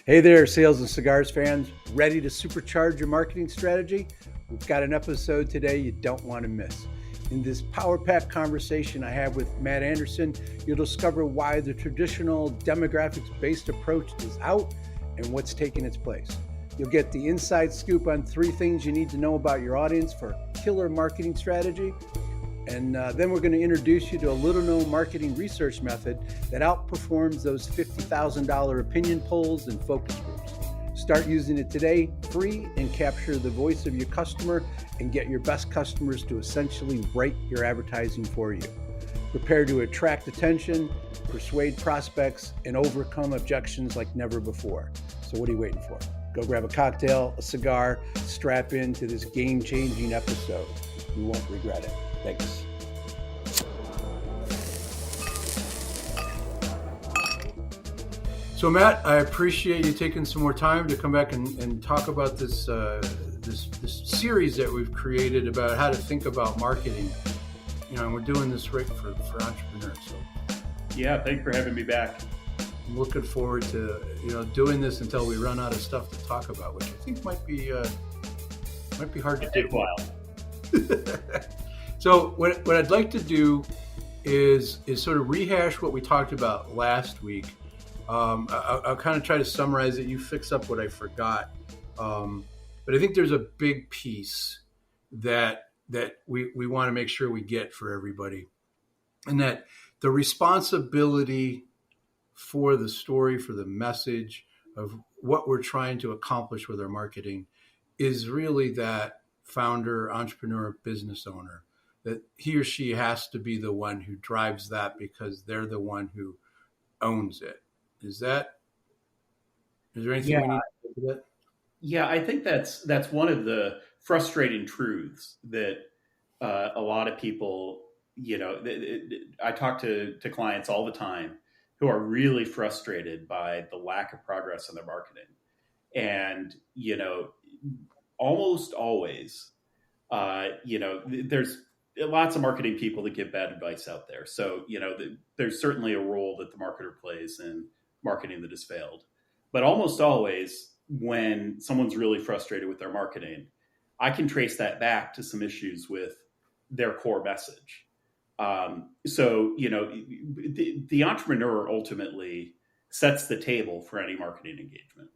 Hey there, sales and cigars fans. Ready to supercharge your marketing strategy? We've got an episode today you don't want to miss. In this Power Pack conversation I have with Matt Anderson, you'll discover why the traditional demographics-based approach is out and what's taking its place. You'll get the inside scoop on 3 things you need to know about your audience for a killer marketing strategy. And then we're going to introduce you to a little-known marketing research method that outperforms those $50,000 opinion polls and focus groups. Start using it today, free, and capture the voice of your customer and get your best customers to essentially write your advertising for you. Prepare to attract attention, persuade prospects, and overcome objections like never before. So what are you waiting for? Go grab a cocktail, a cigar, strap into this game-changing episode. You won't regret it. Thanks. So Matt, I appreciate you taking some more time to come back and talk about this series that we've created about how to think about marketing. You know, and we're doing this right for entrepreneurs. So yeah, thanks for having me back. I'm looking forward to doing this until we run out of stuff to talk about, which I think might be hard to do. Take a while. So what I'd like to do is sort of rehash what we talked about last week. I'll kind of try to summarize it. You fix up what I forgot. But I think there's a big piece that we want to make sure we get for everybody. And that the responsibility for the story, for the message of what we're trying to accomplish with our marketing is really that founder, entrepreneur, business owner, that he or she has to be the one who drives that because they're the one who owns it. Is there anything we need to do that? Yeah, I think that's one of the frustrating truths that a lot of people, I talk to clients all the time who are really frustrated by the lack of progress in their marketing. And, almost always, there's lots of marketing people that give bad advice out there. So, there's certainly a role that the marketer plays in marketing that has failed. But almost always, when someone's really frustrated with their marketing, I can trace that back to some issues with their core message. The entrepreneur ultimately sets the table for any marketing engagement.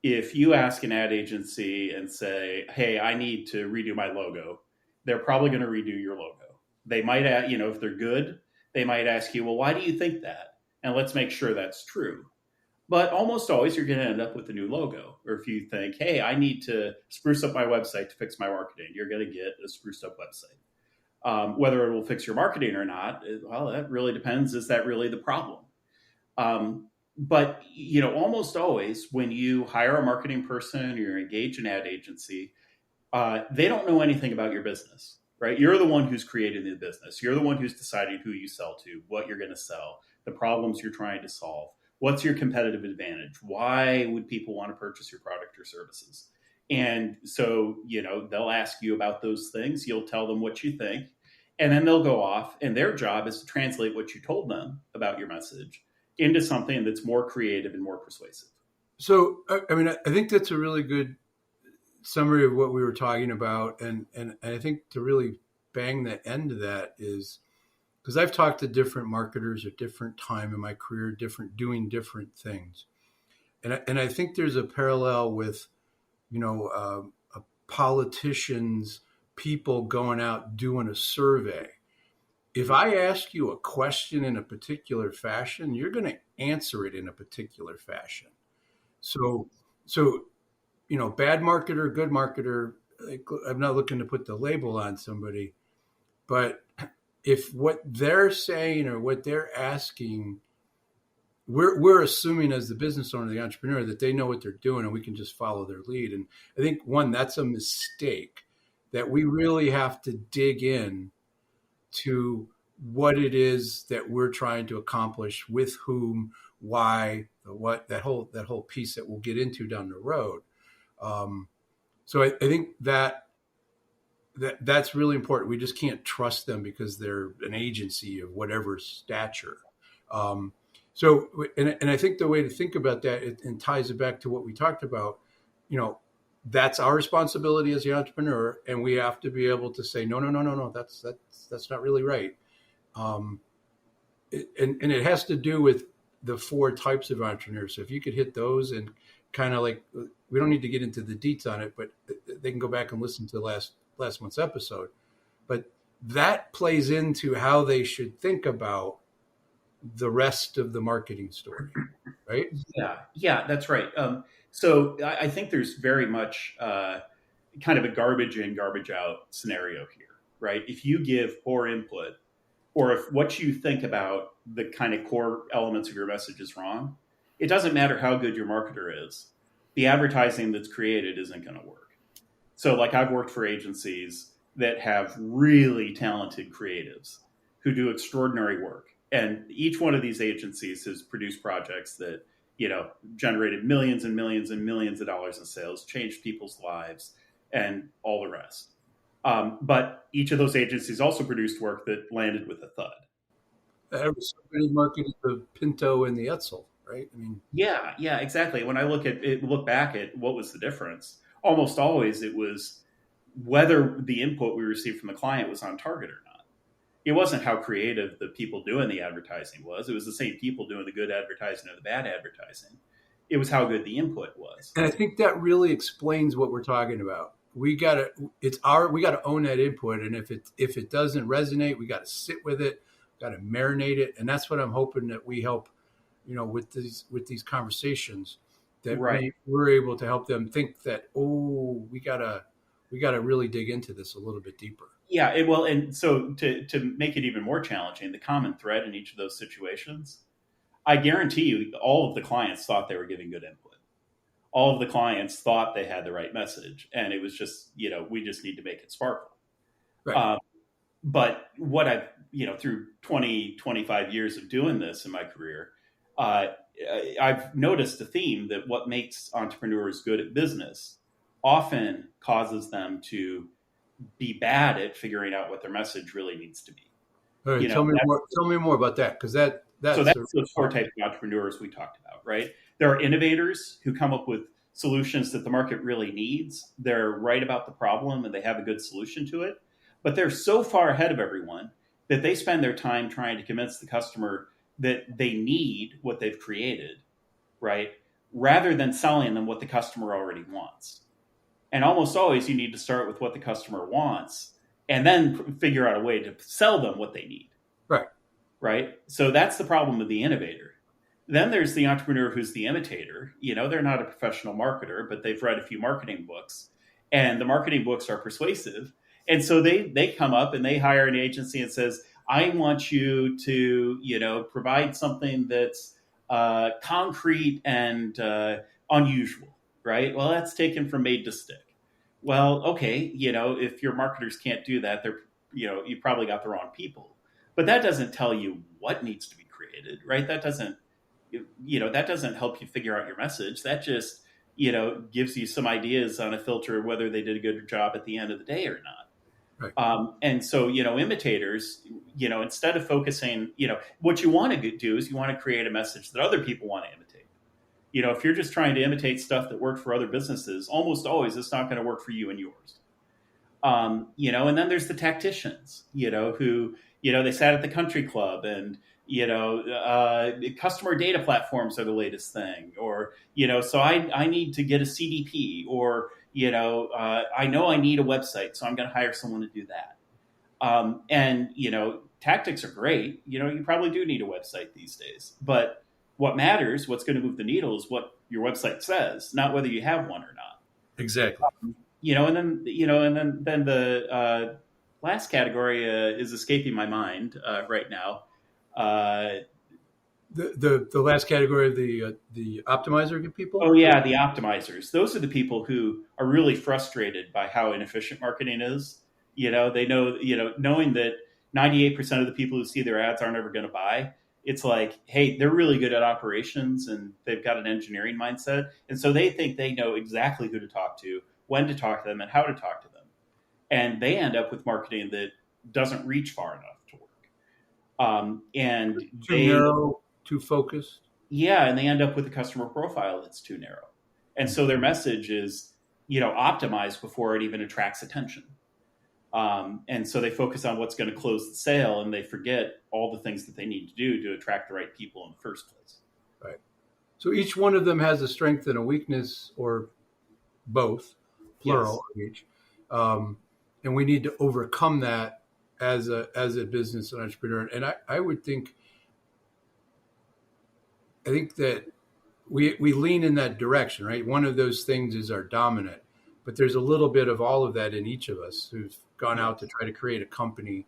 If you ask an ad agency and say, hey, I need to redo my logo, they're probably going to redo your logo. They might, if they're good, they might ask you, well, why do you think that? And let's make sure that's true. But almost always you're going to end up with a new logo. Or if you think, hey, I need to spruce up my website to fix my marketing, you're going to get a spruced up website. Whether it will fix your marketing or not, well, that really depends. Is that really the problem? But almost always when you hire a marketing person, you're engaged in an ad agency, they don't know anything about your business, right? You're the one who's created the business. You're the one who's deciding who you sell to, what you're going to sell, the problems you're trying to solve. What's your competitive advantage? Why would people want to purchase your product or services? And so, they'll ask you about those things. You'll tell them what you think, and then they'll go off, and their job is to translate what you told them about your message into something that's more creative and more persuasive. So, I think that's a really good summary of what we were talking about. And I think to really bang the end of that is, because I've talked to different marketers at different time in my career, doing different things. And I think there's a parallel with, politicians, people going out doing a survey. If I ask you a question in a particular fashion, you're going to answer it in a particular fashion. So, bad marketer, good marketer, I'm not looking to put the label on somebody, but if what they're saying or what they're asking, we're assuming as the business owner, the entrepreneur, that they know what they're doing and we can just follow their lead. And I think, one, that's a mistake, that we really have to dig in to what it is that we're trying to accomplish, with whom, why, the what, that whole piece that we'll get into down the road. So I think that's really important. We just can't trust them because they're an agency of whatever stature. So, and I think the way to think about that, and ties it back to what we talked about, that's our responsibility as the entrepreneur, and we have to be able to say, no, no, no, no, no, that's not really right. Um, and it has to do with the four types of entrepreneurs. So if you could hit those and kind of like, we don't need to get into the deets on it, but they can go back and listen to last month's episode. But that plays into how they should think about the rest of the marketing story, right? Yeah, that's right. So I think there's very much kind of a garbage in, garbage out scenario here, right? If you give poor input, or if what you think about the kind of core elements of your message is wrong, it doesn't matter how good your marketer is. The advertising that's created isn't going to work. So, like, I've worked for agencies that have really talented creatives who do extraordinary work. And each one of these agencies has produced projects that, generated millions and millions and millions of dollars in sales, changed people's lives, and all the rest. But each of those agencies also produced work that landed with a thud. Was somebody marketed the Pinto and the Etzel, right? I mean, Yeah, exactly. When I look back at what was the difference, almost always it was whether the input we received from the client was on target or not. It wasn't how creative the people doing the advertising was. It was the same people doing the good advertising or the bad advertising. It was how good the input was. and I think that really explains what we're talking about. We gotta own that input, and if it doesn't resonate, we gotta sit with it, gotta marinate it, and that's what I'm hoping that we help, with these conversations, that Right. we're able to help them think that, we gotta really dig into this a little bit deeper. Yeah, and so to make it even more challenging, the common thread in each of those situations, I guarantee you, all of the clients thought they were giving good input. All of the clients thought they had the right message, and it was just, we just need to make it sparkle. Right. But what I've, through 20, 25 years of doing this in my career, I've noticed a theme that what makes entrepreneurs good at business often causes them to be bad at figuring out what their message really needs to be. All right, tell me more about that, because that's those four types of entrepreneurs we talked about, right? There are innovators who come up with solutions that the market really needs. They're right about the problem and they have a good solution to it, but they're so far ahead of everyone that they spend their time trying to convince the customer that they need what they've created, right? Rather than selling them what the customer already wants. And almost always you need to start with what the customer wants and then figure out a way to sell them what they need. Right? So that's the problem with the innovator. Then there's the entrepreneur who's the imitator. They're not a professional marketer, but they've read a few marketing books, and the marketing books are persuasive. And so they come up and they hire an agency and says, I want you to, provide something that's concrete and unusual, right? Well, that's taken from made to stick. Well, okay, if your marketers can't do that, you probably got the wrong people. But that doesn't tell you what needs to be created, right? That doesn't help you figure out your message. That just, gives you some ideas on a filter of whether they did a good job at the end of the day or not. Right. And so, imitators, instead of focusing, what you want to do is you want to create a message that other people want to imitate. If you're just trying to imitate stuff that worked for other businesses, almost always it's not going to work for you and yours. And then there's the tacticians, who, they sat at the country club and, customer data platforms are the latest thing, or, so I need to get a CDP, or, I know I need a website, so I'm going to hire someone to do that. And, tactics are great. You probably do need a website these days, but what matters, what's going to move the needle is what your website says, not whether you have one or not. Exactly. And then the last category is escaping my mind right now. The last category of the optimizer people. Oh yeah, the optimizers. Those are the people who are really frustrated by how inefficient marketing is. They know, knowing that 98% of the people who see their ads aren't ever going to buy. It's like, hey, they're really good at operations and they've got an engineering mindset. And so they think they know exactly who to talk to, when to talk to them, and how to talk to them. And they end up with marketing that doesn't reach far enough to work. And too focused. Yeah, and they end up with a customer profile that's too narrow. And so their message is, optimized before it even attracts attention. And so they focus on what's going to close the sale, and they forget all the things that they need to do to attract the right people in the first place. Right. So each one of them has a strength and a weakness, or both, plural of each. And we need to overcome that as a business entrepreneur. And I would think, that we lean in that direction, right? One of those things is our dominant, but there's a little bit of all of that in each of us who've gone out to try to create a company.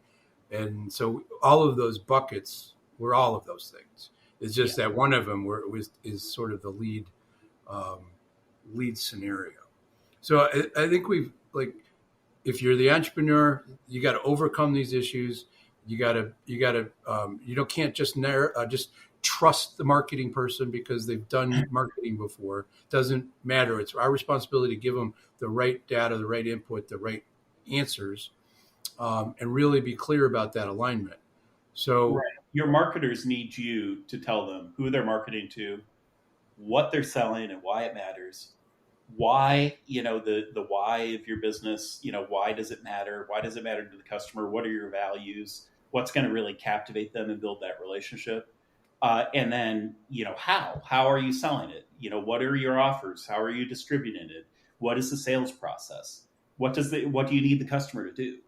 And so all of those buckets were all of those things. It's just that one of them is sort of the lead scenario. So I think if you're the entrepreneur, you got to overcome these issues. You can't just trust the marketing person because they've done marketing before. It doesn't matter. It's our responsibility to give them the right data, the right input, the right answers, and really be clear about that alignment. So right. Your marketers need you to tell them who they're marketing to, what they're selling, and why it matters. Why, the why of your business, why does it matter? Why does it matter to the customer? What are your values? What's going to really captivate them and build that relationship? And then, how are you selling it? What are your offers? How are you distributing it? What is the sales process? What do you need the customer to do?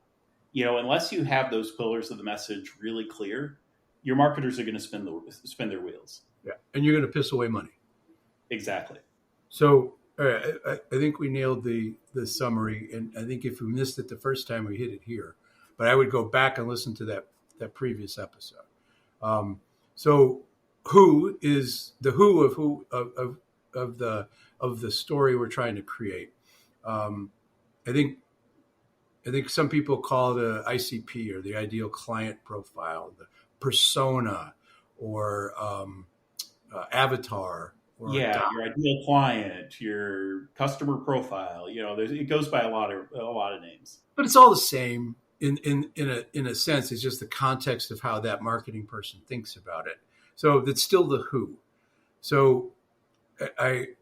Unless you have those pillars of the message really clear, your marketers are going to spin their wheels. Yeah, and you're going to piss away money. Exactly. So I think we nailed the summary, and I think if we missed it the first time, we hit it here. But I would go back and listen to that previous episode. So who is the who of the story we're trying to create? I think some people call it a ICP, or the ideal client profile, the persona, or avatar. Your ideal client, your customer profile. It goes by a lot of names. But it's all the same in a sense. It's just the context of how that marketing person thinks about it. So that's still the who. So I'm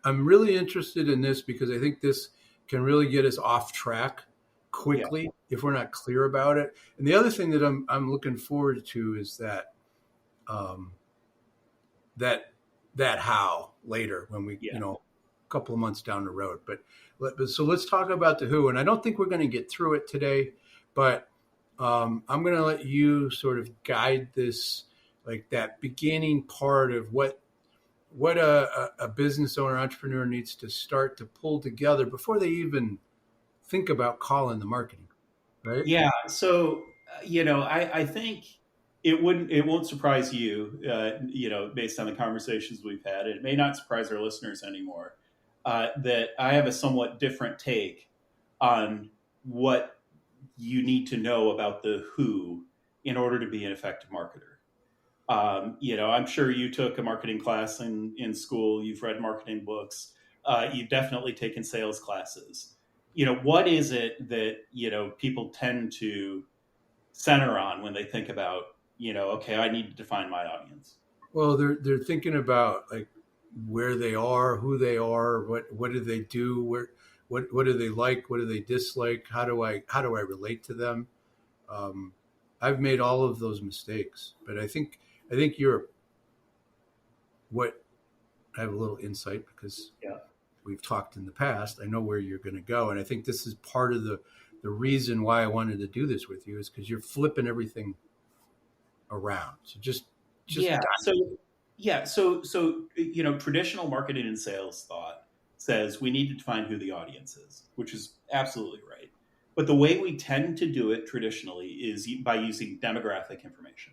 really interested in this because I think this can really get us off track quickly if we're not clear about it. And the other thing that I'm looking forward to is that that how later when we a couple of months down the road. But so let's talk about the who. And I don't think we're going to get through it today, but I'm going to let you sort of guide this, like that beginning part of what a business owner, entrepreneur needs to start to pull together before they even think about calling the marketing, right? Yeah. So, I think it won't surprise you, based on the conversations we've had. It may not surprise our listeners anymore, that I have a somewhat different take on what you need to know about the who in order to be an effective marketer. I'm sure you took a marketing class in school. You've read marketing books. You've definitely taken sales classes. What is it that, people tend to center on when they think about, okay, I need to define my audience? Well, they're thinking about like where they are, who they are, what do they do, what do they like, what do they dislike, how do I relate to them? I've made all of those mistakes, but I think I have a little insight because we've talked in the past. I know where you're going to go, and I think this is part of the reason why I wanted to do this with you is because you're flipping everything around. So just So traditional marketing and sales thought says we need to define who the audience is, which is absolutely right. But the way we tend to do it traditionally is by using demographic information.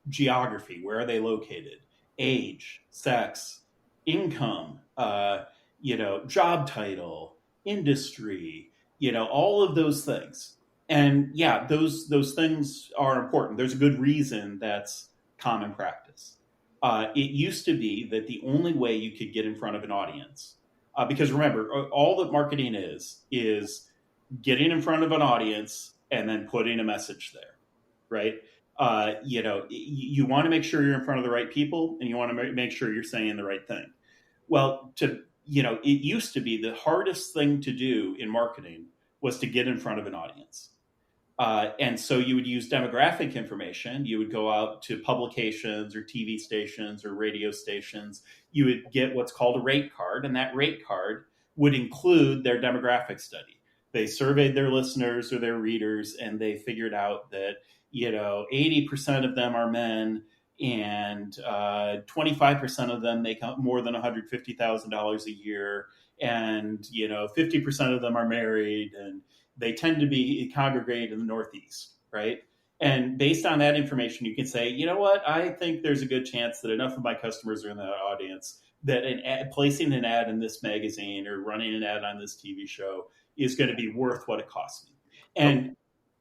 Geography, where are they located, age, sex, income, job title, industry, all of those things. And those things are important. There's a good reason that's common practice. It used to be that the only way you could get in front of an audience, because remember, all that marketing is getting in front of an audience and then putting a message there, right? You want to make sure you're in front of the right people, and you want to make sure you're saying the right thing. Well, it used to be the hardest thing to do in marketing was to get in front of an audience. And so you would use demographic information. You would go out to publications or TV stations or radio stations. You would get what's called a rate card, and that rate card would include their demographic study. They surveyed their listeners or their readers, and they figured out that 80% of them are men, and 25% of them make more than $150,000 a year, and 50% of them are married, and they tend to be congregated in the Northeast, right? And based on that information, you can say, you know what, I think there's a good chance that enough of my customers are in that audience that placing an ad in this magazine or running an ad on this TV show is going to be worth what it costs me. And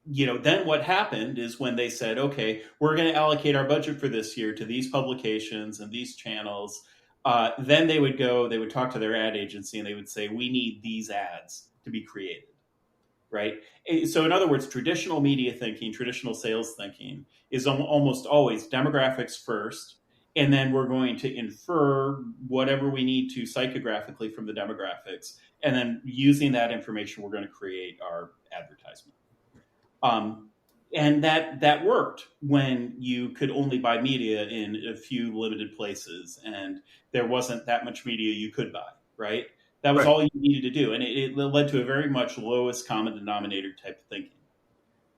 then what happened is when they said, okay, we're going to allocate our budget for this year to these publications and these channels, then they would talk to their ad agency, and they would say, we need these ads to be created. Right. So in other words, traditional media thinking, traditional sales thinking is almost always demographics first, and then we're going to infer whatever we need to psychographically from the demographics, and then using that information, we're going to create our advertisement. And that worked when you could only buy media in a few limited places, and there wasn't that much media you could buy, right? That was all you needed to do. And it led to a very much lowest common denominator type of thinking.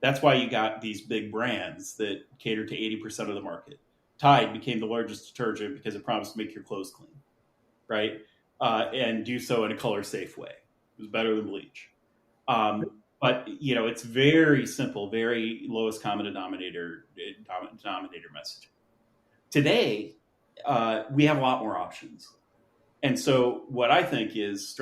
That's why you got these big brands that cater to 80% of the market. Tide became the largest detergent because it promised to make your clothes clean, right? And do so in a color safe way. It was better than bleach. But it's very simple, very lowest common denominator messaging. Today, we have a lot more options. And so what I think is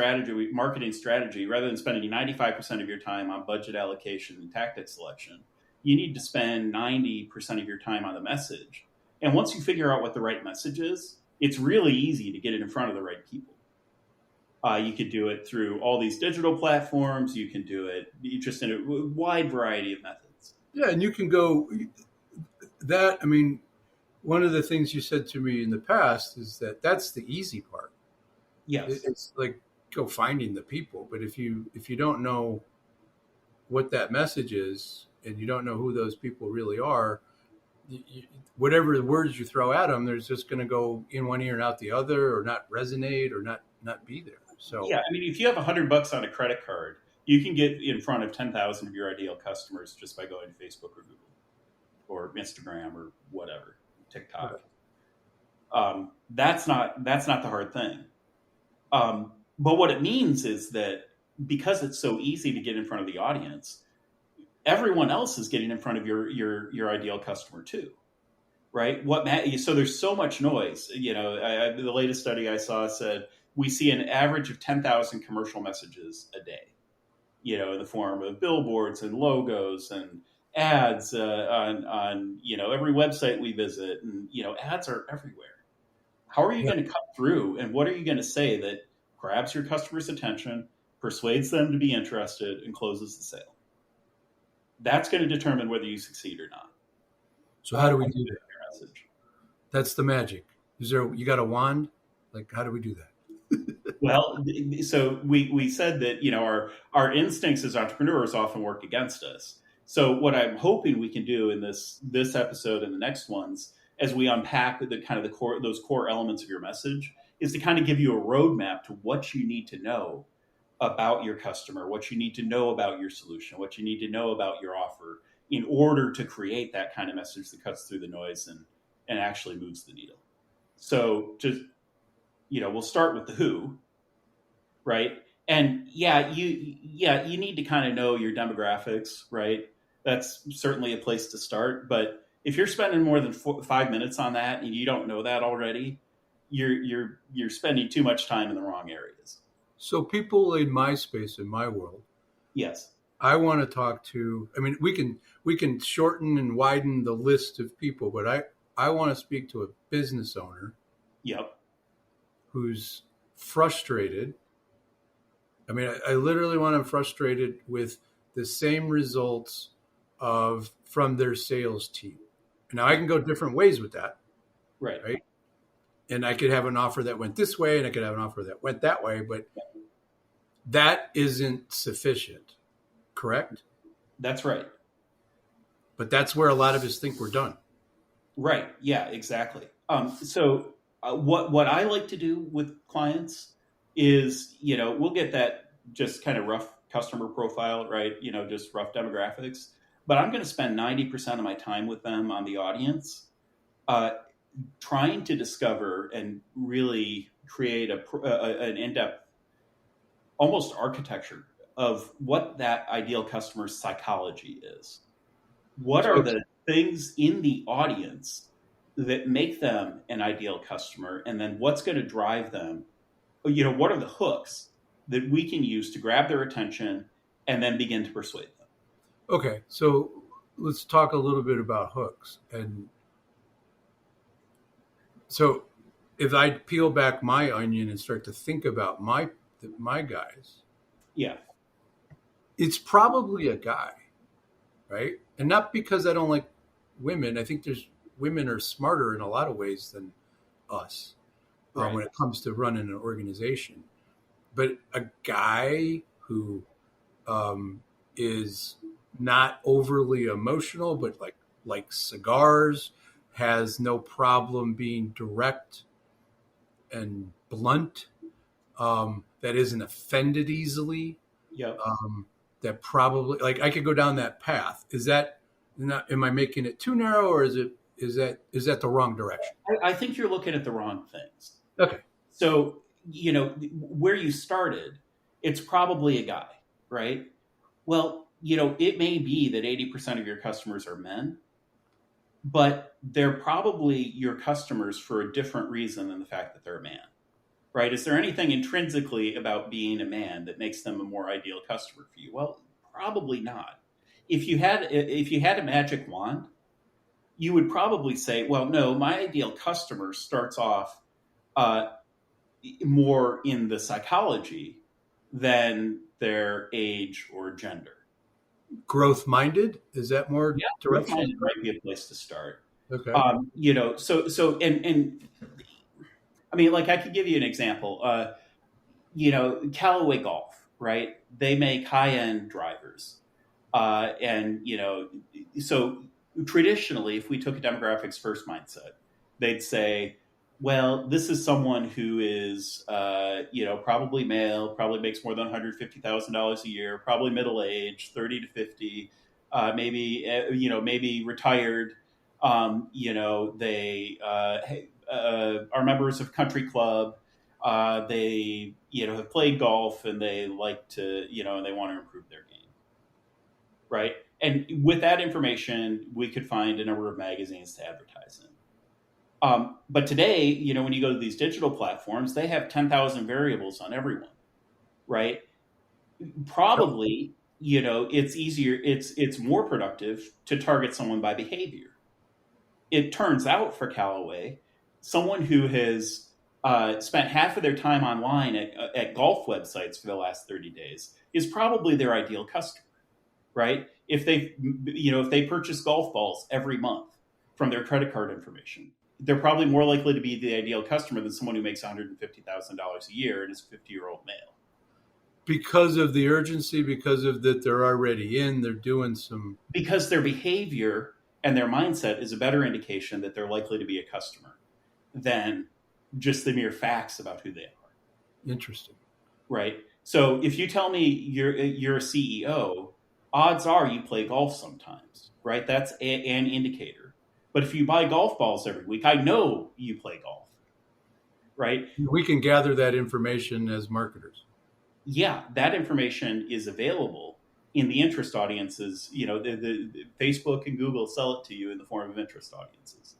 marketing strategy, rather than spending 95% of your time on budget allocation and tactic selection, you need to spend 90% of your time on the message. And once you figure out what the right message is, it's really easy to get it in front of the right people. You could do it through all these digital platforms. You can do it just in a wide variety of methods. Yeah, and you can go that. I mean, one of the things you said to me in the past is that that's the easy part. Yes. It's like go finding the people. But if you don't know what that message is, and you don't know who those people really are, whatever the words you throw at them, there's just going to go in one ear and out the other, or not resonate, or not be there. So yeah, I mean, if you have $100 on a credit card, you can get in front of 10,000 of your ideal customers just by going to Facebook or Google or Instagram or whatever, TikTok. That's not the hard thing. But what it means is that because it's so easy to get in front of the audience, everyone else is getting in front of your ideal customer too, right? So there's so much noise. The latest study I saw said we see an average of 10,000 commercial messages a day, in the form of billboards and logos and ads on every website we visit, and ads are everywhere. How are you going to cut through, and what are you going to say that grabs your customer's attention, persuades them to be interested, and closes the sale? That's going to determine whether you succeed or not. So how do we do that? That's the magic. You got a wand? Like, how do we do that? Well, so we said that, our instincts as entrepreneurs often work against us. So what I'm hoping we can do in this episode and the next ones, as we unpack those core elements of your message, is to kind of give you a roadmap to what you need to know about your customer, what you need to know about your solution, what you need to know about your offer in order to create that kind of message that cuts through the noise and actually moves the needle. So just, we'll start with the who, right? And you need to kind of know your demographics, right? That's certainly a place to start. But if you're spending more than 5 minutes on that and you don't know that already, you're spending too much time in the wrong areas. So people in my space, in my world, yes, I want to talk to. I mean, we can shorten and widen the list of people, but I want to speak to a business owner. Yep. Who's frustrated. I mean, I literally want them frustrated with the same results from their sales team. Now I can go different ways with that, Right. right? And I could have an offer that went this way and I could have an offer that went that way, but that isn't sufficient, correct? That's right. But that's where a lot of us think we're done. Right. Yeah, exactly. What I like to do with clients is, we'll get that just kind of rough customer profile, right? Just rough demographics. But I'm going to spend 90% of my time with them on the audience, trying to discover and really create an in-depth, almost architecture of what that ideal customer's psychology is. What are the things in the audience that make them an ideal customer? And then what's going to drive them? What are the hooks that we can use to grab their attention and then begin to persuade them? Okay, so let's talk a little bit about hooks. And so if I peel back my onion and start to think about my guys, Yeah. it's probably a guy, right? And not because I don't like women. I think women are smarter in a lot of ways than us Right. when it comes to running an organization. But a guy who is not overly emotional, but like cigars, has no problem being direct and blunt, that isn't offended easily. Yep. That probably, like, I could go down that path. Is that not? Am I making it too narrow, or is that the wrong direction? I think you're looking at the wrong things. Okay. So, where you started, it's probably a guy, right? Well, it may be that 80% of your customers are men, but they're probably your customers for a different reason than the fact that they're a man, right? Is there anything intrinsically about being a man that makes them a more ideal customer for you? Well, probably not. If you had a magic wand, you would probably say, well, no, my ideal customer starts off more in the psychology than their age or gender. Growth minded, is that more Growth direction? minded might be a place to start. Okay. And I mean, like, I could give you an example. Callaway Golf, right? They make high-end drivers. So traditionally, if we took a demographics first mindset, they'd say, well, this is someone who is, probably male, probably makes more than $150,000 a year, probably middle age, 30 to 50, maybe retired. They are members of country club. They, have played golf, and they like to, and they want to improve their game. Right. And with that information, we could find a number of magazines to advertise in. But today, when you go to these digital platforms, they have 10,000 variables on everyone, right? Probably, it's easier, it's more productive to target someone by behavior. It turns out for Callaway, someone who has spent half of their time online at golf websites for the last 30 days is probably their ideal customer, right? If they purchase golf balls every month from their credit card information, they're probably more likely to be the ideal customer than someone who makes $150,000 a year and is a 50-year-old male. Because of the urgency, because of that they're already in, they're doing some... Because their behavior and their mindset is a better indication that they're likely to be a customer than just the mere facts about who they are. Interesting. Right? So if you tell me you're a CEO, odds are you play golf sometimes, right? That's an indicator. But if you buy golf balls every week, I know you play golf, right? We can gather that information as marketers. Yeah, that information is available in the interest audiences. The Facebook and Google sell it to you in the form of interest audiences.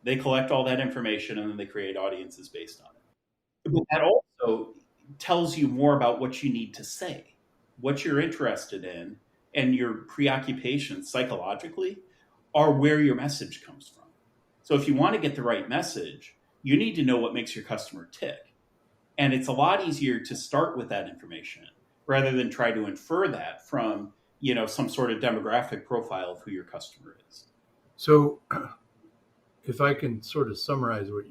They collect all that information and then they create audiences based on it. But that also tells you more about what you need to say, what you're interested in, and your preoccupations psychologically are where your message comes from. So if you want to get the right message, you need to know what makes your customer tick. And it's a lot easier to start with that information rather than try to infer that from, some sort of demographic profile of who your customer is. So, if I can sort of summarize what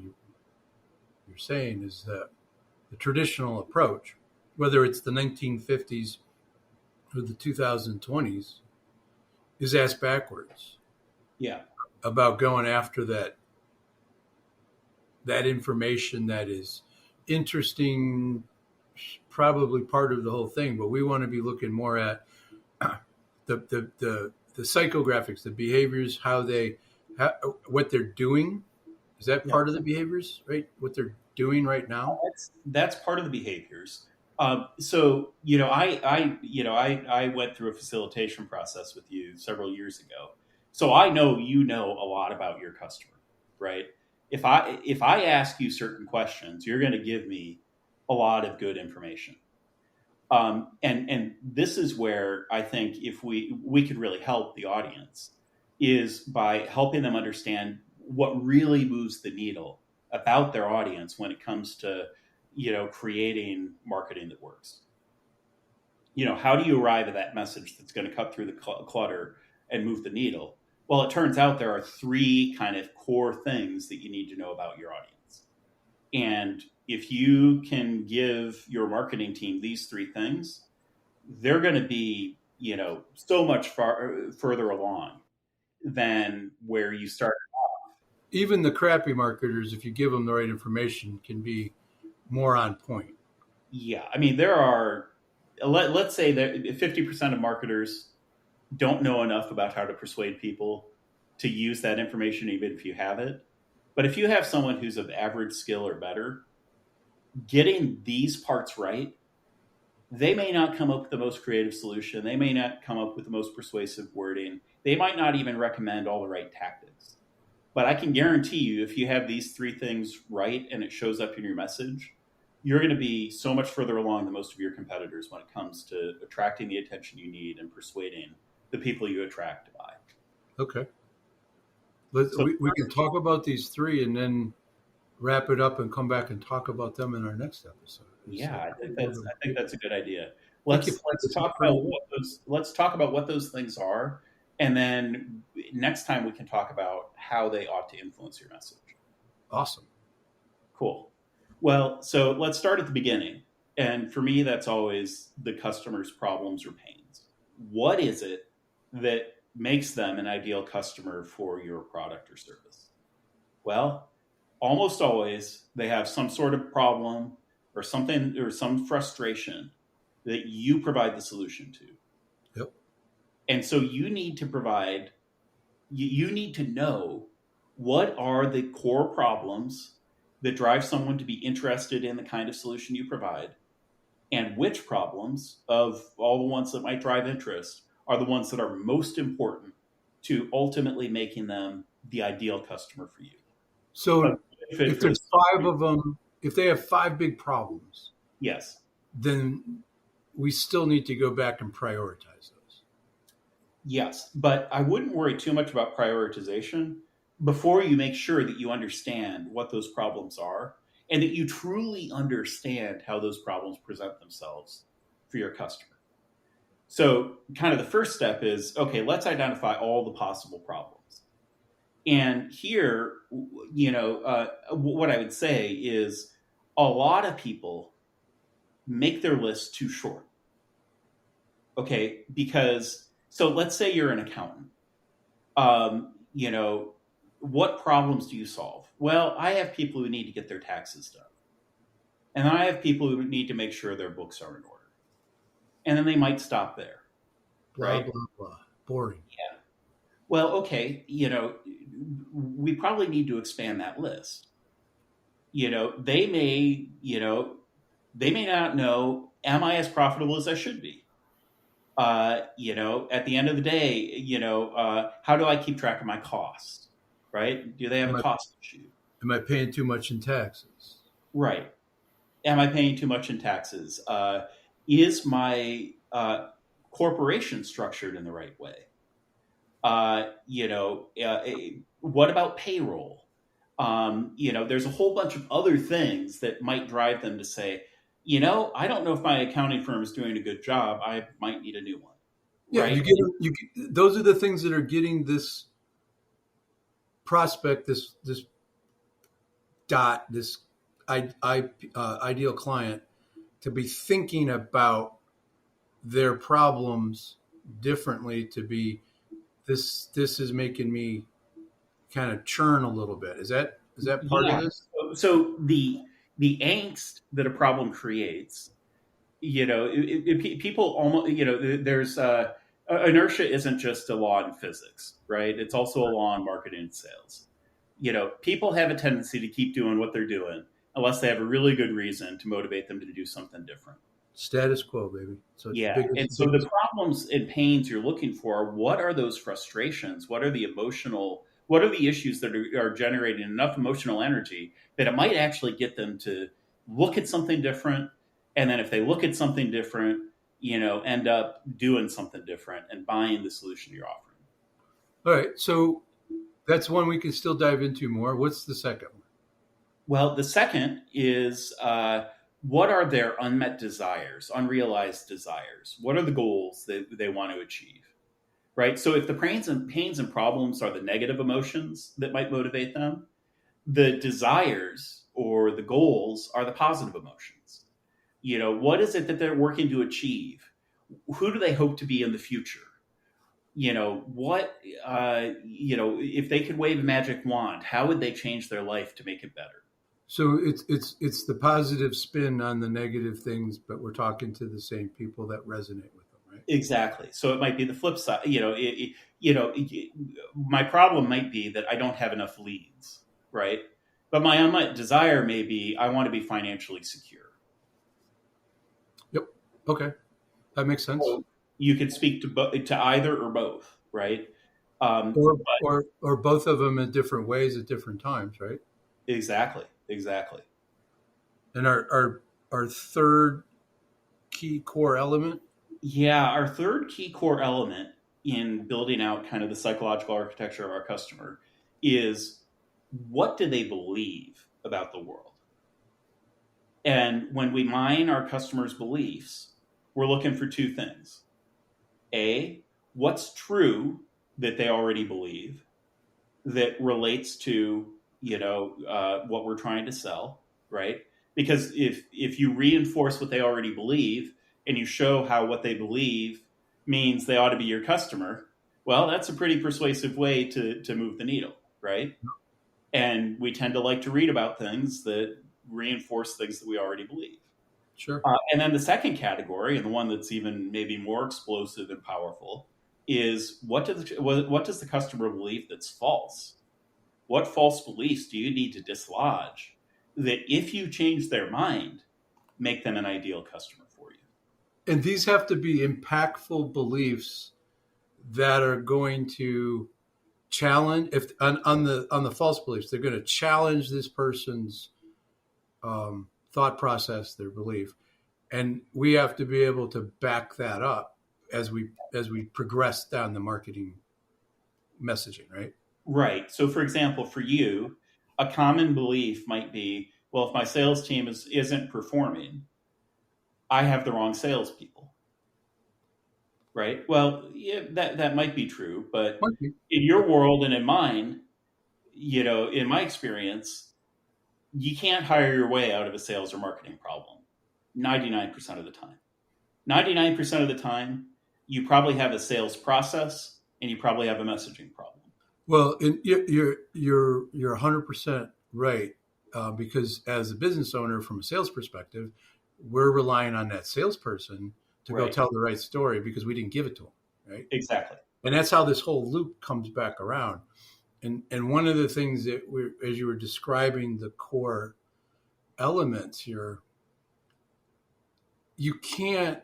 you're saying, is that the traditional approach, whether it's the 1950s or the 2020s, is asked backwards Yeah. about going after that information that is interesting, probably part of the whole thing, but we want to be looking more at the psychographics, the behaviors, what they're doing. Is that Yeah. part of the behaviors, right? What they're doing right now? That's part of the behaviors. So I went through a facilitation process with you several years ago. So I know you know a lot about your customer, right? If I ask you certain questions, you're going to give me a lot of good information. And this is where I think if we could really help the audience is by helping them understand what really moves the needle about their audience when it comes to creating marketing that works. How do you arrive at that message that's going to cut through the clutter and move the needle? Well, it turns out there are three kind of core things that you need to know about your audience. And if you can give your marketing team these three things, they're going to be, so much further along than where you start. Even the crappy marketers, if you give them the right information, can be more on point. Yeah. I mean, let's say that 50% of marketers don't know enough about how to persuade people to use that information, even if you have it. But if you have someone who's of average skill or better, getting these parts right, they may not come up with the most creative solution. They may not come up with the most persuasive wording. They might not even recommend all the right tactics. But I can guarantee you, if you have these three things right and it shows up in your message, you're going to be so much further along than most of your competitors when it comes to attracting the attention you need and persuading the people you attract to buy. Okay. We can talk about these three and then wrap it up and come back and talk about them in our next episode. Yeah, I think that's a good idea. Let's talk about what those things are, and then next time we can talk about how they ought to influence your message. Awesome. Cool. Well, so let's start at the beginning. And for me, that's always the customer's problems or pains. What is it that makes them an ideal customer for your product or service? Well, almost always they have some sort of problem or something or some frustration that you provide the solution to. Yep. And so you need to know what are the core problems that drive someone to be interested in the kind of solution you provide, and which problems of all the ones that might drive interest are the ones that are most important to ultimately making them the ideal customer for you. So if there's five of them, if they have five big problems, yes, then we still need to go back and prioritize those. Yes, but I wouldn't worry too much about prioritization before you make sure that you understand what those problems are and that you truly understand how those problems present themselves for your customer. So kind of the first step is, okay, let's identify all the possible problems. And here, what I would say is a lot of people make their list too short. Okay, so let's say you're an accountant. What problems do you solve? Well, I have people who need to get their taxes done. And I have people who need to make sure their books are in order. And then they might stop there. Blah, blah, blah. Boring. Yeah. Well, okay, we probably need to expand that list. They may not know, am I as profitable as I should be? At the end of the day, how do I keep track of my costs? Right? Do they have a cost issue? Am I paying too much in taxes? Right. Am I paying too much in taxes? Is my corporation structured in the right way? What about payroll? There's a whole bunch of other things that might drive them to say, I don't know if my accounting firm is doing a good job. I might need a new one. Yeah, right? those are the things that are getting this prospect, this ideal client, to be thinking about their problems differently, to be this is making me kind of churn a little bit. Is that part of Yeah. this? So the angst that a problem creates, people almost, there's inertia isn't just a law in physics, right? It's also a law in marketing and sales. People have a tendency to keep doing what they're doing unless they have a really good reason to motivate them to do something different. Status quo, baby. So it's Yeah. And so the problems and pains you're looking for, what are those frustrations? What are the issues that are generating enough emotional energy that it might actually get them to look at something different? And then if they look at something different, end up doing something different and buying the solution you're offering. All right. So that's one we can still dive into more. What's the second one? Well, the second is what are their unmet desires, unrealized desires? What are the goals that they want to achieve? Right? So if the pains and problems are the negative emotions that might motivate them, the desires or the goals are the positive emotions. What is it that they're working to achieve? Who do they hope to be in the future? If they could wave a magic wand, how would they change their life to make it better? So it's the positive spin on the negative things, but we're talking to the same people that resonate with them, right? Exactly. So it might be the flip side. My problem might be that I don't have enough leads, right? But my unmet desire may be I want to be financially secure. Yep. Okay, that makes sense. So you could speak to either or both, right? Or both of them in different ways at different times, right? Exactly. And our third key core element. Yeah, our third key core element in building out kind of the psychological architecture of our customer is what do they believe about the world? And when we mine our customers' beliefs, we're looking for two things. A, what's true that they already believe that relates to what we're trying to sell, right? Because if you reinforce what they already believe and you show how what they believe means they ought to be your customer, well, that's a pretty persuasive way to move the needle, right? And we tend to like to read about things that reinforce things that we already believe. Sure. And then the second category, and the one that's even maybe more explosive and powerful, is what does the customer believe that's false? What false beliefs do you need to dislodge that if you change their mind, make them an ideal customer for you? And these have to be impactful beliefs that are going to challenge, if on the false beliefs, they're going to challenge this person's thought process, their belief, and we have to be able to back that up as we progress down the marketing messaging, right? Right. So, for example, for you, a common belief might be, well, if my sales team isn't performing, I have the wrong salespeople. Right. Well, yeah, that might be true, but in your world and in mine, in my experience, you can't hire your way out of a sales or marketing problem 99% of the time. 99% of the time, you probably have a sales process and you probably have a messaging problem. Well, you're 100% right, because as a business owner, from a sales perspective, we're relying on that salesperson to go tell the right story because we didn't give it to them, right? Exactly. And that's how this whole loop comes back around. And one of the things that as you were describing the core elements here, you can't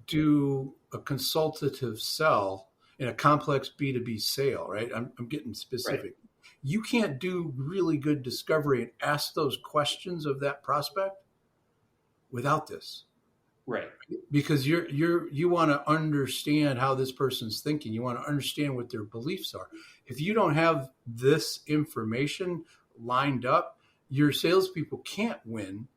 do a consultative sell in a complex B2B sale, right? I'm getting specific. Right. You can't do really good discovery and ask those questions of that prospect without this. Right. Because you want to understand how this person's thinking. You want to understand what their beliefs are. If you don't have this information lined up, your salespeople can't win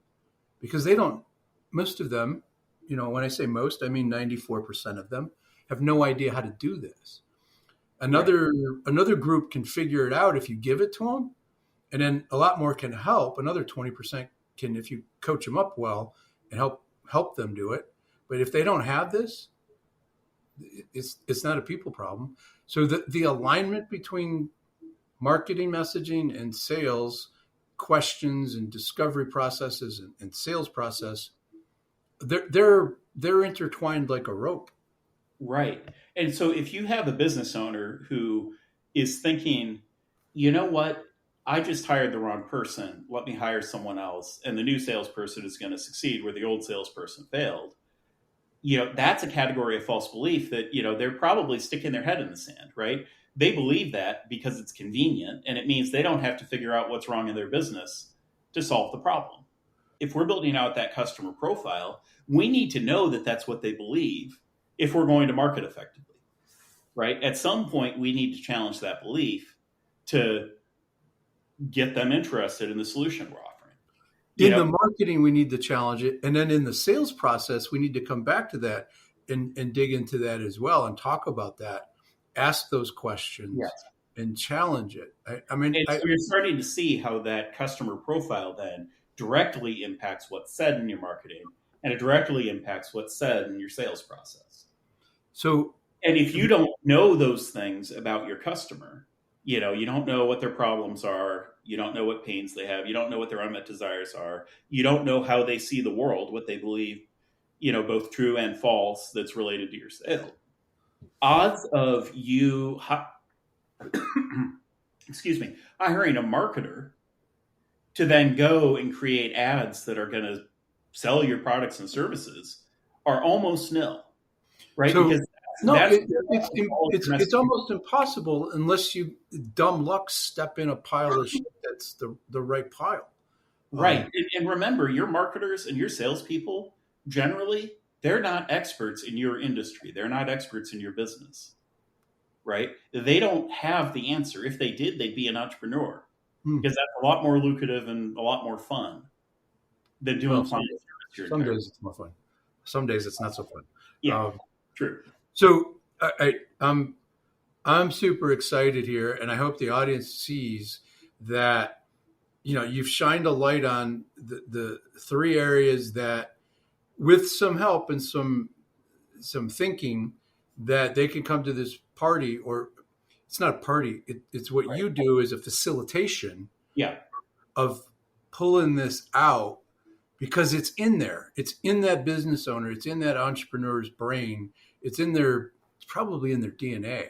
because they don't, most of them, when I say most, I mean 94% of them have no idea how to do this. Another group can figure it out if you give it to them, and then a lot more can help. Another 20% can, if you coach them up well and help them do it. But if they don't have this, it's not a people problem. So the alignment between marketing messaging and sales questions and discovery processes and sales process, they're intertwined like a rope. Right. And so if you have a business owner who is thinking, you know what, I just hired the wrong person, let me hire someone else, and the new salesperson is going to succeed where the old salesperson failed, that's a category of false belief that, they're probably sticking their head in the sand, right? They believe that because it's convenient, and it means they don't have to figure out what's wrong in their business to solve the problem. If we're building out that customer profile, we need to know that that's what they believe if we're going to market effectively, right? At some point, we need to challenge that belief to get them interested in the solution we're offering. The marketing, we need to challenge it. And then in the sales process, we need to come back to that and dig into that as well and talk about that, ask those questions, yes, and challenge it. We're starting to see how that customer profile then directly impacts what's said in your marketing, and it directly impacts what's said in your sales process. And if you don't know those things about your customer, you don't know what their problems are, you don't know what pains they have, you don't know what their unmet desires are, you don't know how they see the world, what they believe, both true and false that's related to your sale. Odds of you, hiring a marketer to then go and create ads that are going to sell your products and services are almost nil, right? Because it's almost impossible unless you dumb luck step in a pile of shit that's the right pile. Right. And remember, your marketers and your salespeople, generally, they're not experts in your industry. They're not experts in your business, right? They don't have the answer. If they did, they'd be an entrepreneur because that's a lot more lucrative and a lot more fun than doing client service. Some days it's more fun. Some days it's not so fun. Yeah, true. So I'm super excited here, and I hope the audience sees that, you've shined a light on the three areas that, with some help and some thinking, that they can come to this party, or it's not a party. It's what you do is a facilitation of pulling this out, because it's in there. It's in that business owner. It's in that entrepreneur's brain. It's probably in their DNA.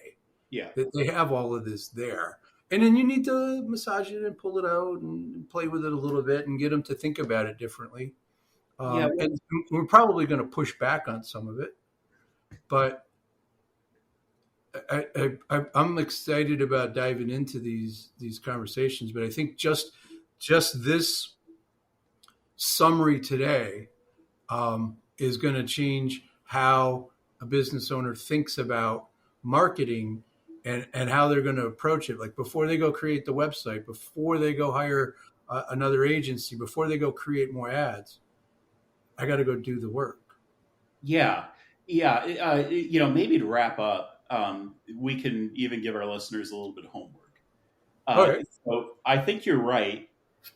Yeah. That they have all of this there. And then you need to massage it and pull it out and play with it a little bit and get them to think about it differently. And we're probably going to push back on some of it, but I'm excited about diving into these conversations. But I think just this summary today is going to change how a business owner thinks about marketing and how they're going to approach it. Like before they go create the website, before they go hire another agency, before they go create more ads, I got to go do the work. Yeah. Maybe to wrap up, we can even give our listeners a little bit of homework. Okay. So I think you're right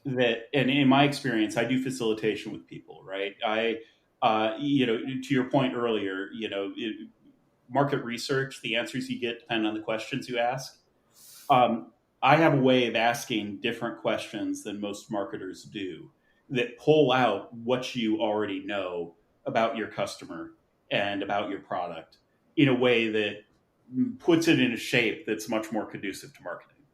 that, and in my experience, I do facilitation with people, right? To your point earlier, market research, the answers you get depend on the questions you ask. I have a way of asking different questions than most marketers do that pull out what you already know about your customer and about your product in a way that puts it in a shape that's much more conducive to marketing,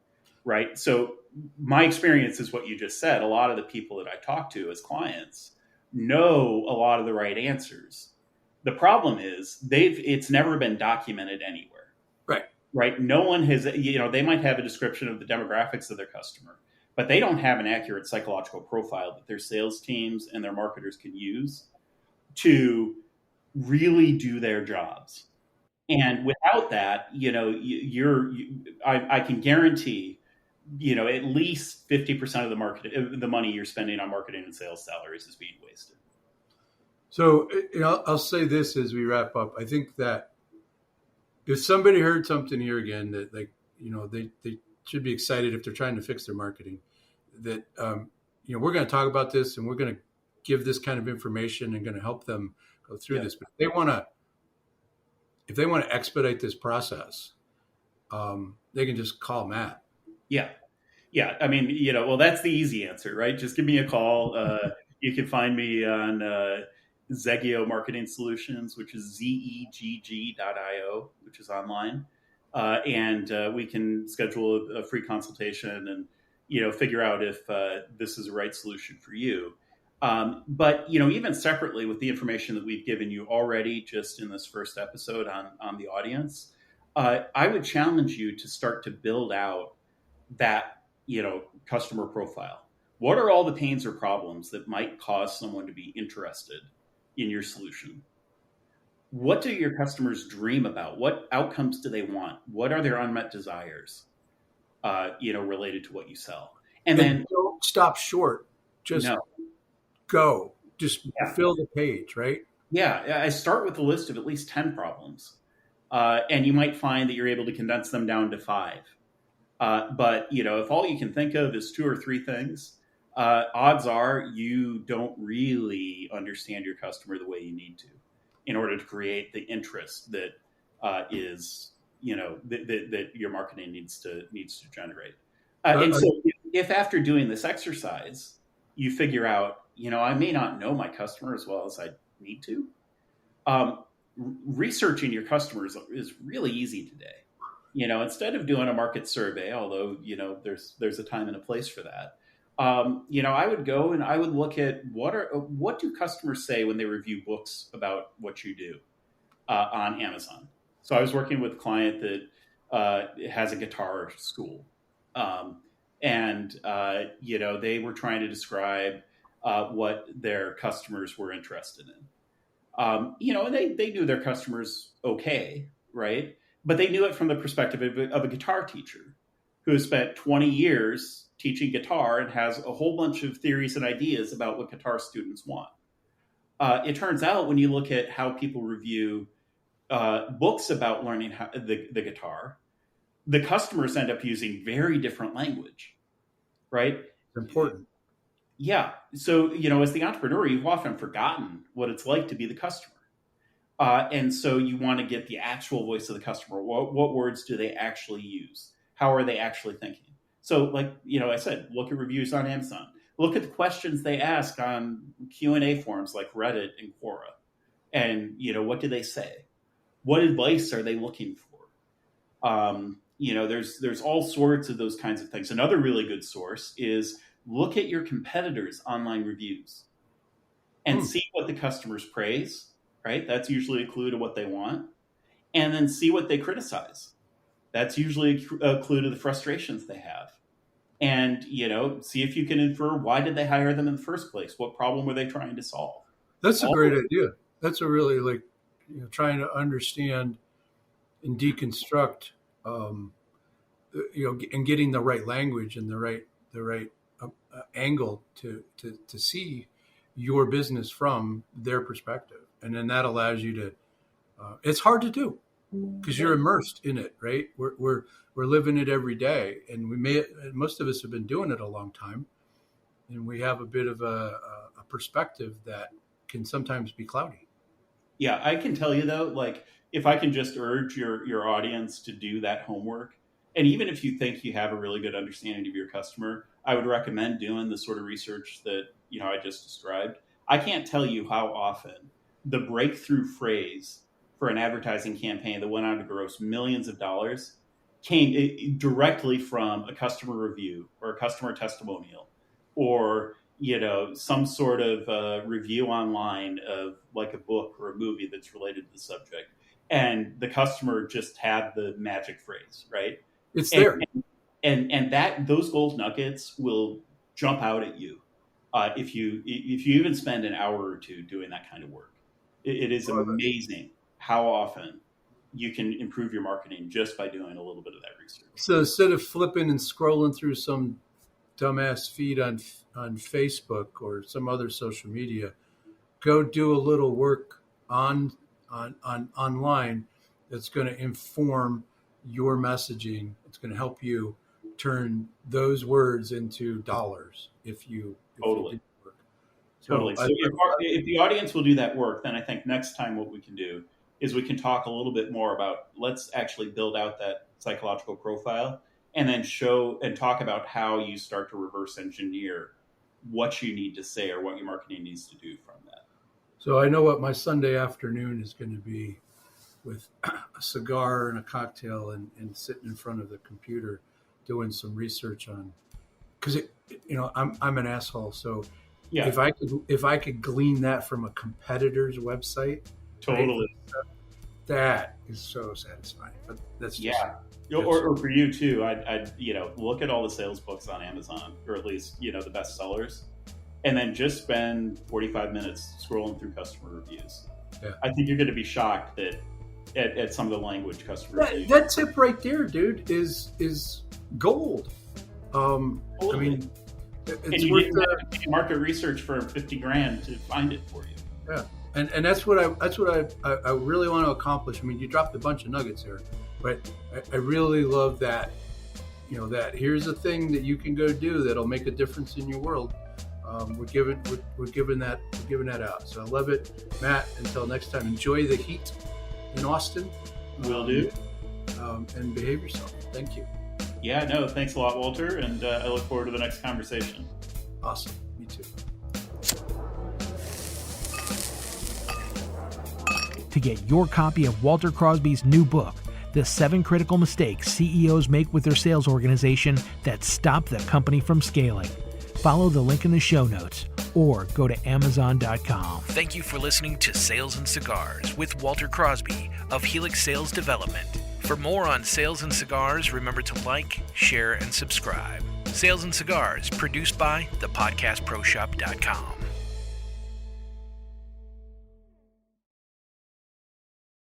right? So my experience is what you just said. A lot of the people that I talk to as clients know a lot of the right answers. The problem is it's never been documented anywhere. Right. No one has, they might have a description of the demographics of their customer, but they don't have an accurate psychological profile that their sales teams and their marketers can use to really do their jobs. And without that, I can guarantee, at least 50% of the money you're spending on marketing and sales salaries is being wasted. So, I'll say this as we wrap up. I think that if somebody heard something here again that, like, they should be excited if they're trying to fix their marketing, that, we're going to talk about this and we're going to give this kind of information and going to help them go through Yeah. this. But if they want to expedite this process, they can just call Matt. Yeah. Yeah. I mean, well, that's the easy answer, right? Just give me a call. You can find me on Zegio Marketing Solutions, which is zegg.io, which is online. And we can schedule a free consultation and, figure out if this is the right solution for you. But, even separately with the information that we've given you already, just in this first episode on the audience, I would challenge you to start to build out that, customer profile. What are all the pains or problems that might cause someone to be interested in your solution? What do your customers dream about? What outcomes do they want? What are their unmet desires, related to what you sell? And then don't stop short. Just no, go. Just yeah, fill the page, right? yeah. I start with a list of at least 10 problems, and you might find that you're able to condense them down to 5. But if all you can think of is 2 or 3 things, odds are you don't really understand your customer the way you need to, in order to create the interest that is that your marketing needs to generate. And so, if after doing this exercise you figure out, I may not know my customer as well as I need to, researching your customers is really easy today. Instead of doing a market survey, although there's a time and a place for that, I would go and I would look at what do customers say when they review books about what you do on Amazon. So I was working with a client that has a guitar school, and they were trying to describe what their customers were interested in. And they knew their customers okay, right? But they knew it from the perspective of a guitar teacher who has spent 20 years teaching guitar and has a whole bunch of theories and ideas about what guitar students want. It turns out when you look at how people review books about learning the guitar, the customers end up using very different language, right? It's important. Yeah. So, as the entrepreneur, you've often forgotten what it's like to be the customer. And so you want to get the actual voice of the customer. What words do they actually use? How are they actually thinking? So, like, I said, look at reviews on Amazon. Look at the questions they ask on Q&A forums like Reddit and Quora. And, what do they say? What advice are they looking for? There's all sorts of those kinds of things. Another really good source is look at your competitors' online reviews and see what the customers praise. Right? That's usually a clue to what they want. And then see what they criticize. That's usually a clue to the frustrations they have. And, see if you can infer, why did they hire them in the first place? What problem were they trying to solve? That's a great idea. That's a really, trying to understand and deconstruct, and getting the right language and the right angle to see your business from their perspective. And then that allows you to, it's hard to do because you're immersed in it, right? We're living it every day, and most of us have been doing it a long time, and we have a bit of a perspective that can sometimes be cloudy. Yeah, I can tell you though, like, if I can just urge your audience to do that homework, and even if you think you have a really good understanding of your customer, I would recommend doing the sort of research that I just described. I can't tell you how often the breakthrough phrase for an advertising campaign that went on to gross millions of dollars came directly from a customer review or a customer testimonial, or some sort of review online of like a book or a movie that's related to the subject, and the customer just had the magic phrase, right? It's there, and that those gold nuggets will jump out at you if you even spend an hour or two doing that kind of work. It is amazing how often you can improve your marketing just by doing a little bit of that research. So instead of flipping and scrolling through some dumbass feed on Facebook or some other social media, go do a little work online that's going to inform your messaging. It's going to help you turn those words into dollars if you Totally. do the work. Totally. So if the audience will do that work, then I think next time what we can do is we can talk a little bit more about, let's actually build out that psychological profile and then show and talk about how you start to reverse engineer what you need to say or what your marketing needs to do from that. So I know what my Sunday afternoon is going to be, with a cigar and a cocktail and sitting in front of the computer doing some research on, because I'm an asshole. So yeah, if I could glean that from a competitor's website, totally, right, that is so satisfying. But that's just, or for you too. I'd look at all the sales books on Amazon, or at least the best sellers, and then just spend 45 minutes scrolling through customer reviews. Yeah. I think you're going to be shocked that at some of the language customers use. That tip right there, dude, is gold. Totally. I mean, it's you worth didn't have to do market research for $50,000 to find it for you. Yeah, and that's what I really want to accomplish. I mean, you dropped a bunch of nuggets here, but I really love that. That here's a thing that you can go do that'll make a difference in your world. We're giving that out. So I love it, Matt. Until next time, enjoy the heat in Austin. Will do. And behave yourself. Thank you. Yeah, no, thanks a lot, Walter, and I look forward to the next conversation. Awesome. Me too. To get your copy of Walter Crosby's new book, The 7 Critical Mistakes CEOs Make with Their Sales Organization That Stop the Company from Scaling, follow the link in the show notes or go to Amazon.com. Thank you for listening to Sales and Cigars with Walter Crosby of Helix Sales Development. For more on sales and cigars, remember to like, share, and subscribe. Sales and Cigars, produced by thepodcastproshop.com.